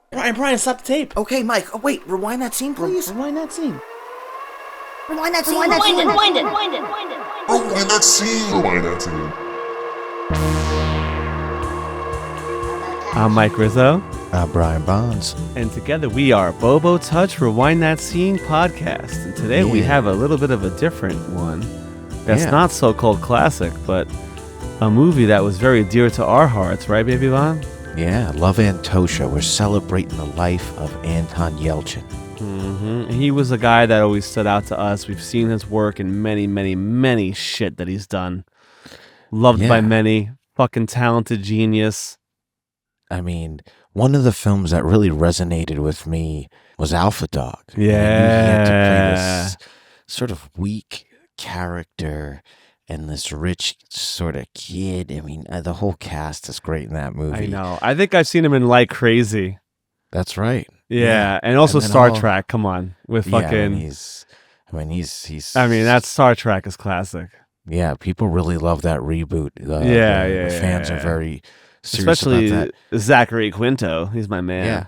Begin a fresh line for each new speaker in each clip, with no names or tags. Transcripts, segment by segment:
Brian, stop the tape.
Okay, Mike. Oh, wait. Rewind that scene, please.
Rewind that scene.
Rewind that scene.
Rewind it.
Rewind that scene. Rewind that scene.
I'm Mike Rizzo.
Brian Bonds.
And together we are Bobo Touch Rewind That Scene podcast. And today we have a little bit of a different one that's not so-called classic, but a movie that was very dear to our hearts, right, Baby Von?
Yeah, Love Antosha. We're celebrating the life of Anton Yelchin.
Mm-hmm. He was a guy that always stood out to us. We've seen his work in many shit that he's done. Loved by many. Fucking talented genius.
I mean, one of the films that really resonated with me was Alpha Dog.
Yeah.
He had to play this sort of weak character and this rich sort of kid. I mean, the whole cast is great in that movie.
I know. I think I've seen him in Like Crazy.
That's right.
Yeah. And also Star Trek. Come on. With fucking...
he's...
that Star Trek is classic.
Yeah, people really love that reboot. The fans are very serious
especially
about that.
Zachary Quinto. He's my man.
Yeah.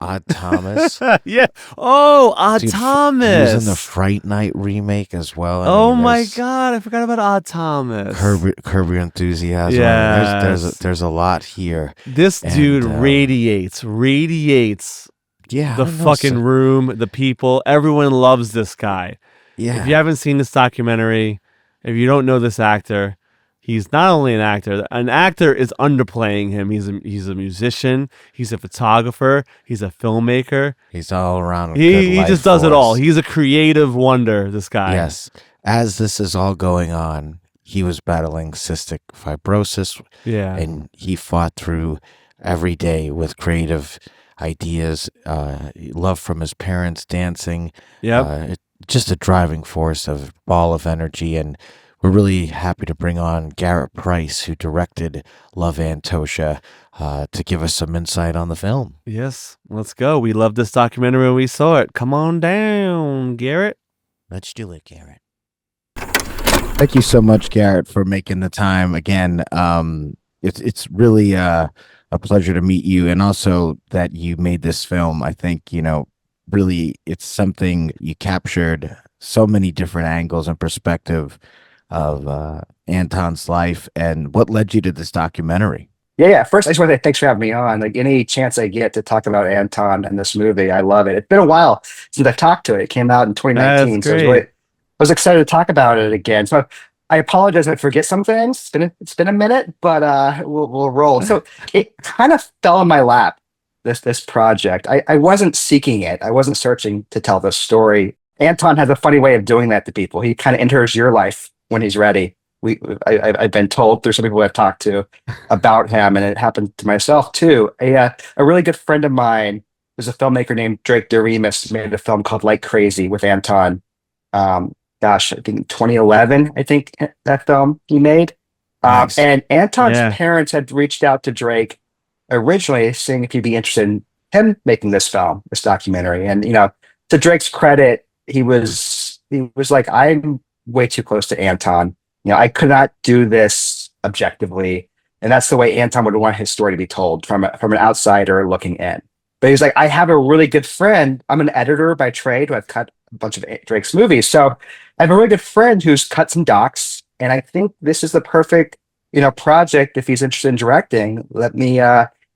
Odd Thomas.
Yeah. Oh, Odd Thomas.
He was in the Fright Night remake as well.
My God. I forgot about Odd Thomas.
Curb Your Enthusiasm.
Yeah.
There's a lot here.
This dude radiates the fucking room, the people. Everyone loves this guy.
Yeah.
If you haven't seen this documentary, if you don't know this actor, he's not only an actor. An actor is underplaying him. He's a musician. He's a photographer. He's a filmmaker.
He's all around.
He just does it all. He's a creative wonder, this guy.
Yes. As this is all going on, he was battling cystic fibrosis.
Yeah.
And he fought through every day with creative ideas, love from his parents, dancing.
Yep.
Just a driving force, of ball of energy. And we're really happy to bring on Garret Price, who directed Love Antosha, to give us some insight on the film.
Yes, let's go. We loved this documentary when we saw it. Come on down, Garret.
Let's do it, Garret. Thank you so much, Garret, for making the time again. It's really a pleasure to meet you, and also that you made this film. I think, really it's something you captured so many different angles and perspective of Anton's life. And what led you to this documentary?
Yeah. First, I just want to say thanks for having me on. Like, any chance I get to talk about Anton and this movie, I love it. It's been a while since I've talked to it. It came out in 2019,
That's
so I was excited to talk about it again. So I apologize if I forget some things. It's been a minute, but we'll roll. So it kind of fell in my lap, this project. I wasn't seeking it. I wasn't searching to tell this story. Anton has a funny way of doing that to people. He kind of enters your life when he's ready. I've been told through some people I've talked to about him, and it happened to myself too. A really good friend of mine, there's a filmmaker named Drake Doremus, made a film called Like Crazy with Anton. I think 2011, I think that film he made.
Nice.
And Anton's parents had reached out to Drake originally, saying if he'd be interested in him making this film, this documentary. And to Drake's credit, he was like, I'm way too close to Anton. I could not do this objectively, and that's the way Anton would want his story to be told, from an outsider looking in. But he's like, I have a really good friend. I'm an editor by trade who I've cut a bunch of Drake's movies, so I have a really good friend who's cut some docs, and I think this is the perfect project if he's interested in directing. Let me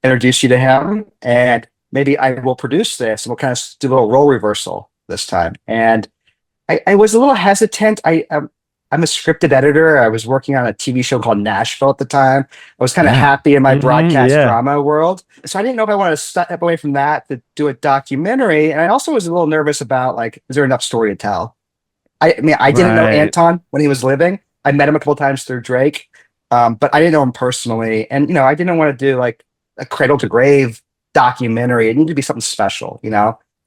introduce you to him, and maybe I will produce this, and we'll kind of do a little role reversal this time. And I was a little hesitant. I'm a scripted editor. I was working on a TV show called Nashville at the time. I was kind of happy in my broadcast drama world. So I didn't know if I wanted to step away from that to do a documentary. And I also was a little nervous about, like, is there enough story to tell? I didn't know Anton when he was living. I met him a couple of times through Drake, but I didn't know him personally. And, I didn't want to do like a cradle to grave documentary. It needed to be something special.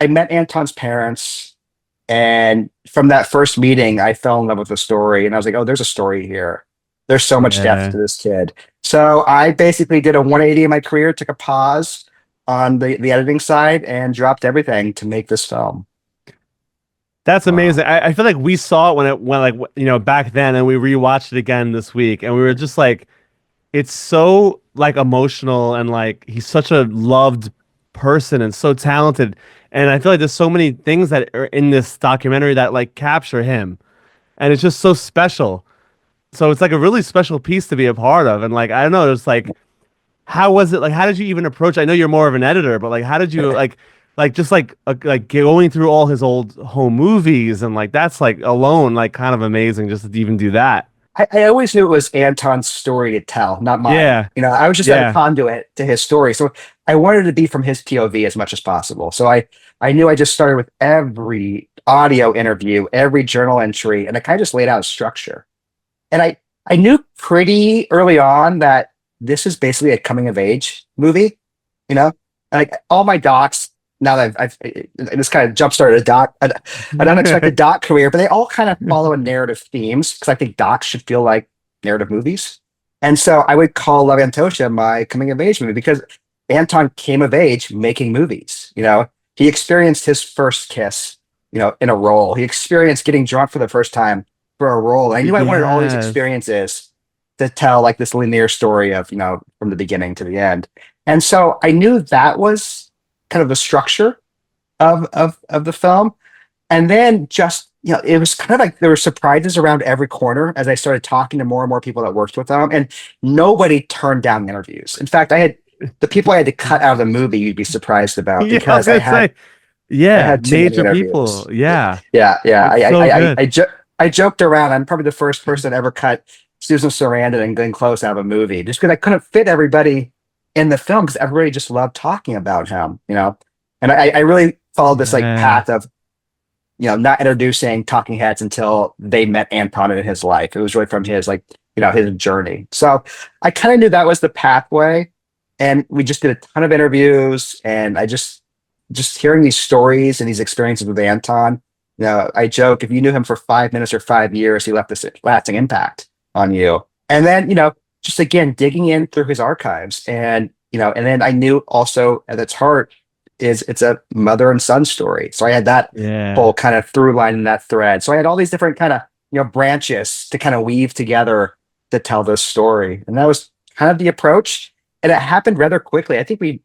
I met Anton's parents. And from that first meeting, I fell in love with the story, and I was like, oh, there's a story here. There's so much depth to this kid. So I basically did a 180 in my career, took a pause on the editing side, and dropped everything to make this film.
That's amazing. I feel like we saw it when back then, and we rewatched it again this week, and we were just like, it's so like emotional, and like he's such a loved person and so talented. And I feel like there's so many things that are in this documentary that like capture him, and it's just so special. So it's like a really special piece to be a part of. And like I don't know, it's like how was it like? How did you even approach? I know you're more of an editor, but like how did you like just like going through all his old home movies and like that's like alone like kind of amazing just to even do that.
I always knew it was Anton's story to tell, not mine.
Yeah,
I was just a
yeah,
conduit to his story. So I wanted to be from his POV as much as possible. So I knew I just started with every audio interview, every journal entry, and I kind of just laid out a structure. And I knew pretty early on that this is basically a coming of age movie, like all my docs. Now that I've this kind of jump started an unexpected doc career, but they all kind of follow a narrative themes because I think docs should feel like narrative movies. And so I would call Love Antosha my coming of age movie because Anton came of age making movies. He experienced his first kiss, in a role. He experienced getting drunk for the first time for a role. And I knew I wanted all these experiences to tell like this linear story of, from the beginning to the end. And so I knew that was kind of the structure of the film. And then just, it was kind of like there were surprises around every corner as I started talking to more and more people that worked with them. And nobody turned down interviews. In fact, I had the people I had to cut out of the movie you'd be surprised about because I had
major people. Yeah.
Yeah.
So
I joked around. I'm probably the first person to ever cut Susan Sarandon and Glenn Close out of a movie just because I couldn't fit everybody in the film because everybody just loved talking about him, and I really followed this like path of, not introducing talking heads until they met Anton in his life. It was really from his his journey. So I kind of knew that was the pathway, and we just did a ton of interviews, and I just hearing these stories and these experiences with Anton. I joke if you knew him for 5 minutes or 5 years, he left this lasting impact on you. And then just again digging in through his archives, and and then I knew also at its heart it's a mother and son story. So I had that whole kind of through line in that thread. So I had all these different kind of branches to kind of weave together to tell this story, and that was kind of the approach. And it happened rather quickly. I think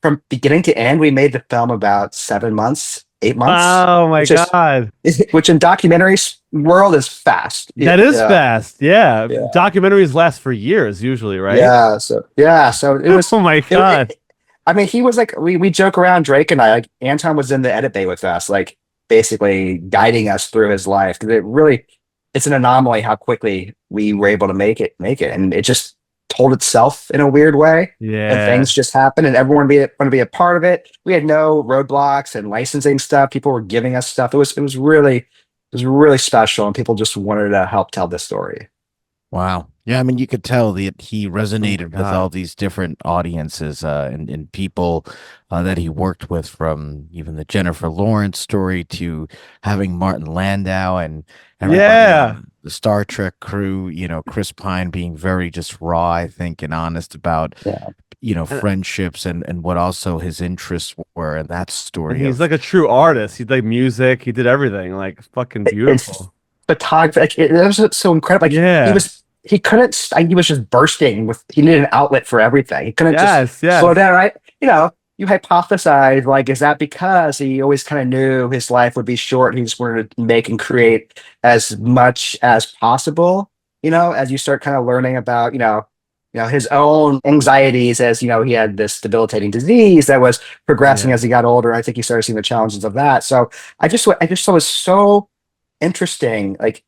from beginning to end, we made the film about 7 months. 8 months.
Oh my God.
Which in documentaries world is fast.
That is fast. Yeah. Documentaries last for years usually, right?
Yeah. So it was.
Oh my God.
He was like, we joke around, Drake and I, like Anton was in the edit bay with us, like basically guiding us through his life. Cause it's an anomaly how quickly we were able to make it. And it just told itself in a weird way.
Yeah.
And things just happened and everyone wanted to be a part of it. We had no roadblocks and licensing stuff. People were giving us stuff. It was really special, and people just wanted to help tell this story.
Wow. Yeah, I mean, you could tell that he resonated with all these different audiences and people that he worked with, from even the Jennifer Lawrence story to having Martin Landau and the Star Trek crew, Chris Pine being very just raw, I think, and honest about, friendships and what also his interests were in that story.
And he's like a true artist. He did music. He did everything. Like fucking beautiful.
Photography. It was so incredible. He couldn't. He was just bursting with. He needed an outlet for everything. He couldn't just slow down. Right? You hypothesize, like, is that because he always kind of knew his life would be short? And he just wanted to make and create as much as possible. As you start kind of learning about, his own anxieties, as he had this debilitating disease that was progressing as he got older. I think he started seeing the challenges of that. So I just thought it was so interesting. Like,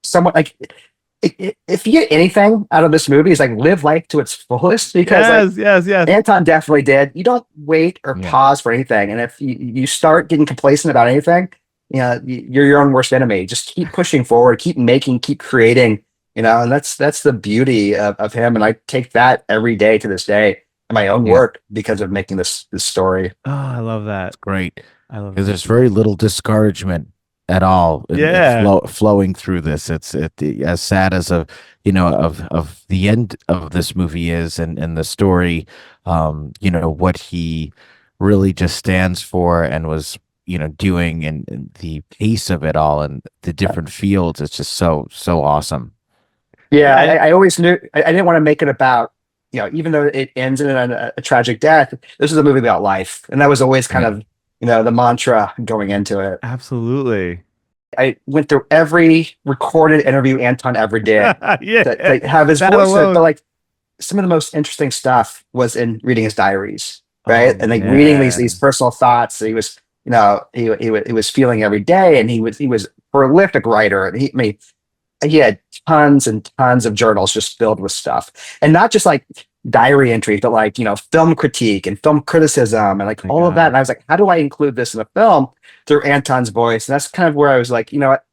someone like. If you get anything out of this movie, is like live life to its fullest, because
yes.
Anton definitely did. You don't wait or pause for anything, and if you start getting complacent about anything, you're your own worst enemy. Just keep pushing forward, keep making, keep creating. And that's the beauty of him, and I take that every day to this day in my own work because of making this story.
Oh, I love that.
It's great.
I love
because there's very little discouragement at all flowing through this. It's as sad as of the end of this movie is, and the story, what he really just stands for and was doing, and the pace of it all and the different fields. It's just so awesome.
I always knew I didn't want to make it about even though it ends in a tragic death, this is a movie about life, and that was always kind of the mantra going into it.
Absolutely.
I went through every recorded interview Anton ever did to have his voice, but like some of the most interesting stuff was in reading his diaries, right? And like reading these personal thoughts that he was, he was feeling every day, and he was a prolific writer, and he had tons and tons of journals just filled with stuff, and not just like diary entries, but like film critique and film criticism and like all of that. And I was like, how do I include this in a film through Anton's voice? And that's kind of where I was like, what,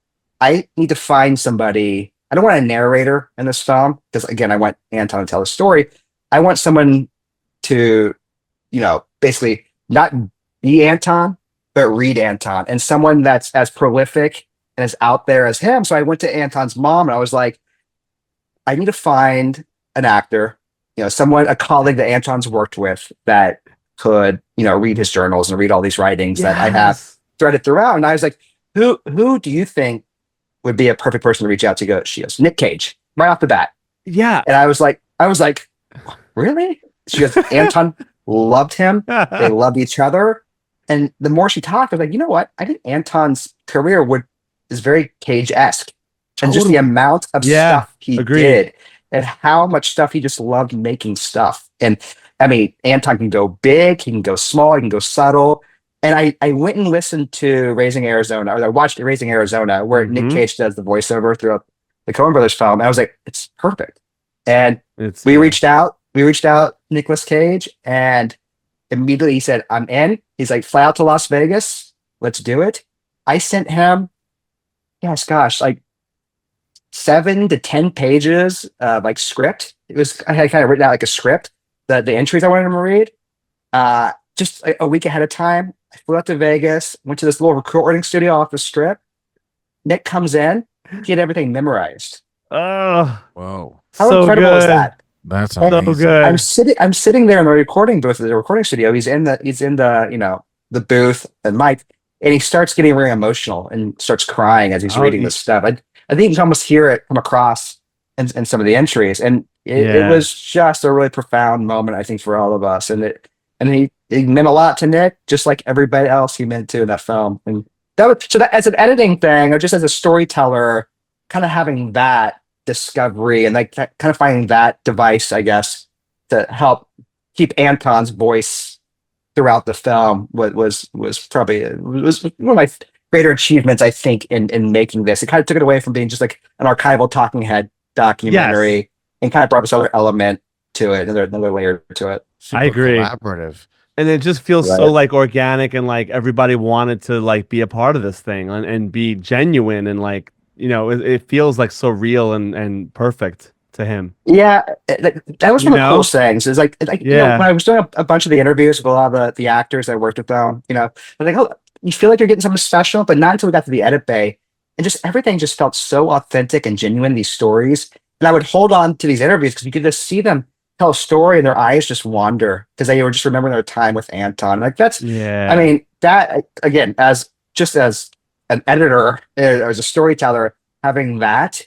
I need to find somebody. I don't want a narrator in this film because, again, I want Anton to tell the story. I want someone to, basically not be Anton, but read Anton, and someone that's as prolific and as out there as him. So I went to Anton's mom and I was like, I need to find an actor, a colleague that Anton's worked with that could, read his journals and read all these writings that I have threaded throughout. And I was like, who do you think would be a perfect person to reach out to? She goes, Nick Cage, right off the bat.
Yeah.
And I was like, really? She goes, Anton loved him. They loved each other. And the more she talked, I was like, you know what? I think Anton's career is very Cage-esque. And just the amount of stuff he did and how much stuff he just loved making stuff. And I mean, Anton can go big, he can go small, he can go subtle. And I went and listened to Raising Arizona, or I watched Raising Arizona, where Nick Cage does the voiceover throughout the Coen Brothers film. And I was like, it's perfect. And we reached out, Nicolas Cage, and immediately he said, I'm in. He's like, fly out to Las Vegas. Let's do it. I sent him, like 7 to 10 pages of like script. I had kind of written out like a script, the entries I wanted him to read. Just a week ahead of time, I flew out to Vegas, went to this little recording studio off the strip. Nick comes in, he had everything memorized.
Oh,
whoa!
How incredible is that?
That's
so good.
I'm sitting there in the recording booth of the recording studio. He's in the the booth and mic, and he starts getting very emotional and starts crying as he's reading this stuff. I think you can almost hear it come across in some of the entries, and it was just a really profound moment, I think, for all of us. And he meant a lot to Nick, just like everybody else he meant to in that film. And that as an editing thing, or just as a storyteller, kind of having that discovery and like kind of finding that device, I guess, to help keep Anton's voice throughout the film was probably one of my greater achievements, I think, in making this. It kind of took it away from being just like an archival talking head documentary and kind of brought this other element to it, another layer to it.
Super
I agree.
Collaborative.
And it just feels so like organic, and like everybody wanted to like be a part of this thing and be genuine, and like, it feels like so real and perfect to him. Yeah,
that was one of the coolest things. Is like when I was doing a bunch of the interviews with a lot of the actors I worked with them, they're like, oh, you feel like you're getting something special, but not until we got to the edit bay, and just everything just felt so authentic and genuine. These stories, and I would hold on to these interviews because you could just see them tell a story and their eyes just wander because they were just remembering their time with Anton. Like I mean, that again, as an editor, as a storyteller, having that,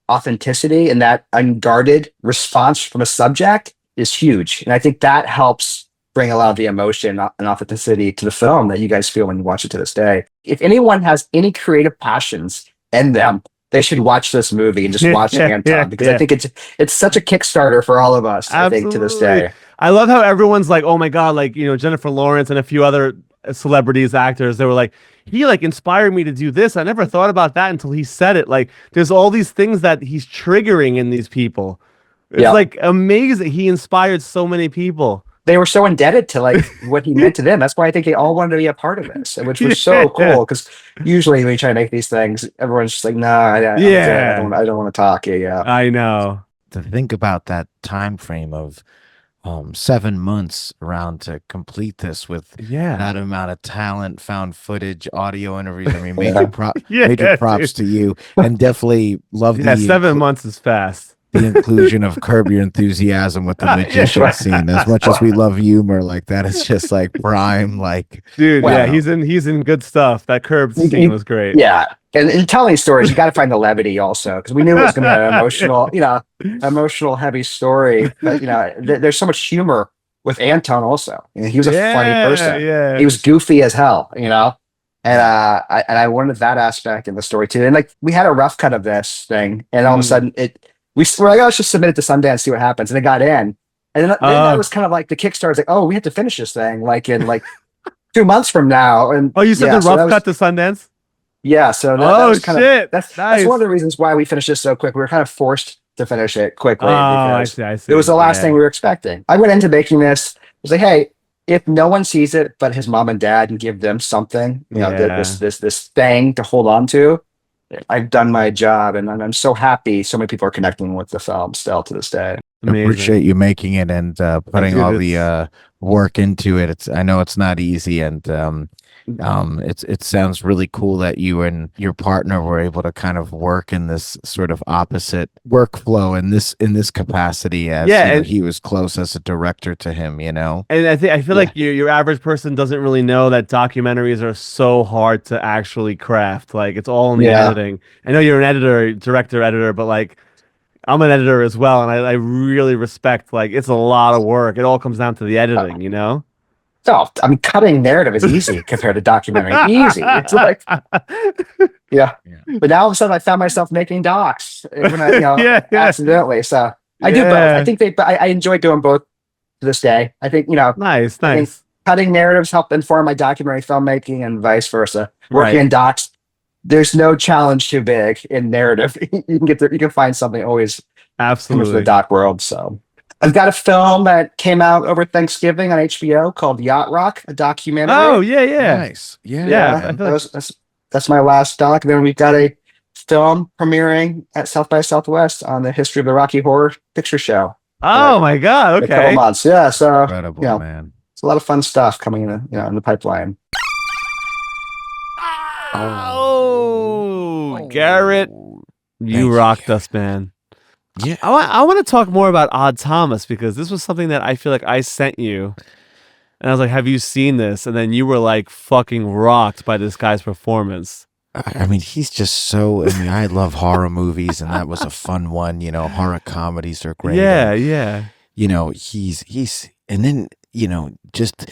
authenticity and that unguarded response from a subject is huge. And I think that helps bring a lot of the emotion and authenticity to the film that you guys feel when you watch it to this day. If anyone has any creative passions in them, they should watch this movie and just watch Anton, because I think it's such a Kickstarter for all of us. Absolutely. I think to this day.
I love how everyone's like, oh my God, like, Jennifer Lawrence and a few other celebrities, actors, they were like, he like inspired me to do this. I never thought about that until he said it. Like, there's all these things that he's triggering in these people. It's like amazing. He inspired so many people. They were so indebted to like what he meant to them. That's why I think they all wanted to be a part of this, which was so cool. Because usually when you try to make these things, everyone's just like, no, I don't want to talk. I know.
To think about that time frame of 7 months around to complete this with that amount of talent, found footage, audio interviews. I mean, major props to you, and definitely love the
7 months is fast.
the inclusion of Curb Your Enthusiasm with the magician scene. As much as we love humor, like that is just like prime, like
Dude,
Well,
yeah, he's in good stuff. That curb scene was great.
Yeah. And in telling stories, you got to find the levity also, because we knew it was going to be an emotional, emotional, heavy story. But, there's so much humor with Anton also. He was a funny person.
Yeah.
He was goofy as hell, And I wanted that aspect in the story too. And like we had a rough cut of this thing, and all of a sudden we're like, oh, let's just submit it to Sundance, see what happens. And it got in. And then that was kind of like the Kickstarter's like, oh, we have to finish this thing like in like 2 months from now. And
you said the rough cut to Sundance?
Yeah, so that was kind
shit.
of that's
Nice.
one of the reasons why we finished this so quick. We were kind of forced to finish it quickly because
I see.
it was the last thing we were expecting. I went into making this. I was like, hey, if no one sees it but his mom and dad and give them something, this thing to hold on to, I've done my job, and I'm so happy so many people are connecting with the film still to this day.
Amazing.
Appreciate you making it and putting all the work into it. I know it's not easy, and it sounds really cool that you and your partner were able to kind of work in this sort of opposite workflow in this capacity, as and he was close as a director to him, And
I feel like your average person doesn't really know that documentaries are so hard to actually craft. Like it's all in the editing. I know you're an editor, but like I'm an editor as well, and I really respect, like, it's a lot of work. It all comes down to the editing,
Oh, I mean, cutting narrative is easy compared to documentary. Easy. It's like, yeah. But now all of a sudden I found myself making docs when accidentally. So I do both. I think I enjoy doing both to this day. I think,
Nice.
I think cutting narratives help inform my documentary filmmaking and vice versa. Working in docs, there's no challenge too big in narrative. You can find something always.
Absolutely.
The doc world. So I've got a film that came out over Thanksgiving on HBO called Yacht Rock, a documentary.
Oh, yeah.
Nice.
Yeah.
That's my last doc. Then we've got a film premiering at South by Southwest on the history of the Rocky Horror Picture Show.
Oh my God. Okay.
In a couple months. Yeah. So
incredible, man.
It's a lot of fun stuff coming in, in the pipeline.
Oh, Garret, you rocked us, man.
Yeah,
I want to talk more about Odd Thomas, because this was something that I feel like I sent you, and I was like, "Have you seen this?" And then you were like fucking rocked by this guy's performance.
I mean, he's just so. I mean, I love horror movies, and that was a fun one. Horror comedies are great.
Yeah.
He's, and then just.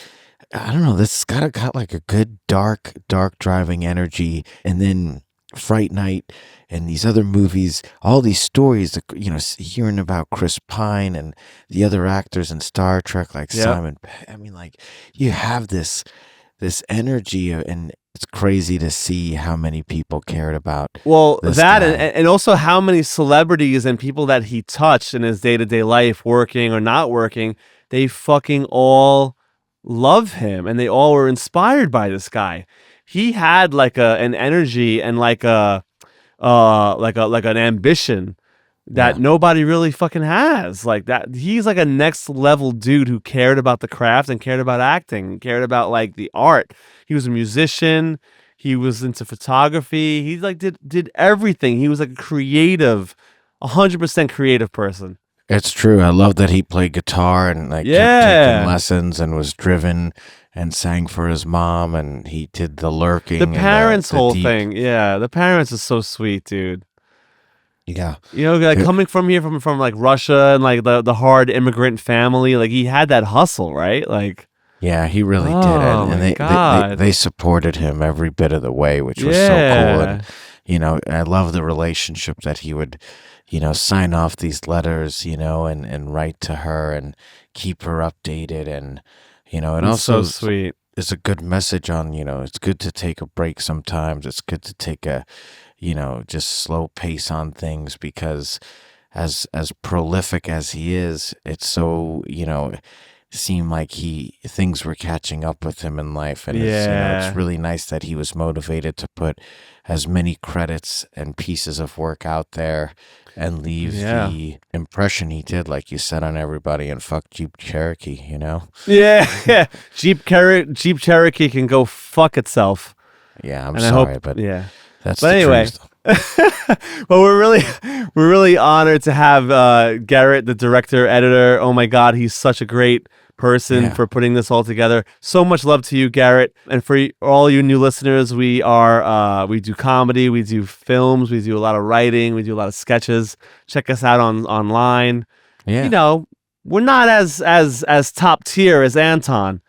I don't know. This got like a good dark driving energy, and then Fright Night and these other movies, all these stories, hearing about Chris Pine and the other actors in Star Trek, like Simon. I mean, like you have this energy, and it's crazy to see how many people cared about.
Well,
this
that
guy.
And also how many celebrities and people that he touched in his day-to-day life, working or not working, they fucking all love him, and they all were inspired by this guy. He had like an energy and like an ambition that nobody really fucking has. Like that, he's like a next level dude who cared about the craft and cared about acting, and cared about like the art. He was a musician. He was into photography. He like did everything. He was like a creative, 100% creative person.
It's true. I love that he played guitar and kept taking lessons and was driven and sang for his mom, and he did the lurking.
The parents'
the
whole
deep
thing. Yeah, the parents is so sweet, dude.
Yeah.
Like coming from here from like Russia and like the hard immigrant family, like he had that hustle, right? Like
yeah, he really did it. And they supported him every bit of the way, which was so cool. And I love the relationship that he would sign off these letters, and write to her and keep her updated. And, it also
so sweet.
Is a good message on, it's good to take a break sometimes. It's good to take a, just slow pace on things, because as prolific as he is, it's so, seemed like things were catching up with him in life. And it's really nice that he was motivated to put as many credits and pieces of work out there and leave the impression he did, like you said, on everybody, and fuck Jeep Cherokee,
Yeah. Jeep Cherokee can go fuck itself.
Yeah, I'm sorry, but
yeah.
that's
but
the
anyway,
truth.
Well, we're really honored to have Garret, the director, editor. Oh my God, he's such a great person for putting this all together. So much love to you, Garret. And for all you new listeners, we do comedy, we do films, we do a lot of writing, we do a lot of sketches. Check us out online.
Yeah.
You know, we're not as top tier as Anton,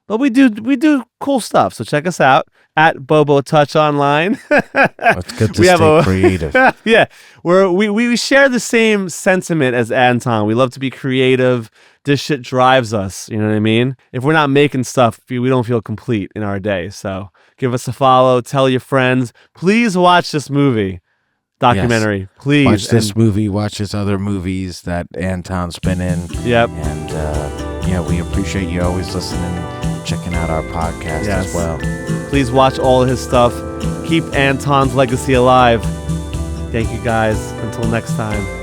but we do cool stuff. So check us out at Bobo Touch Online.
It's good to stay creative.
Yeah, we share the same sentiment as Anton. We love to be creative. This shit drives us. You know what I mean? If we're not making stuff, we don't feel complete in our day. So give us a follow. Tell your friends. Please watch this movie. Documentary. Yes. Please.
Watch this movie. Watch his other movies that Anton's been in.
Yep.
And we appreciate you always listening, checking out our podcast as well.
Please watch all of his stuff. Keep Anton's legacy alive. Thank you guys. Until next time.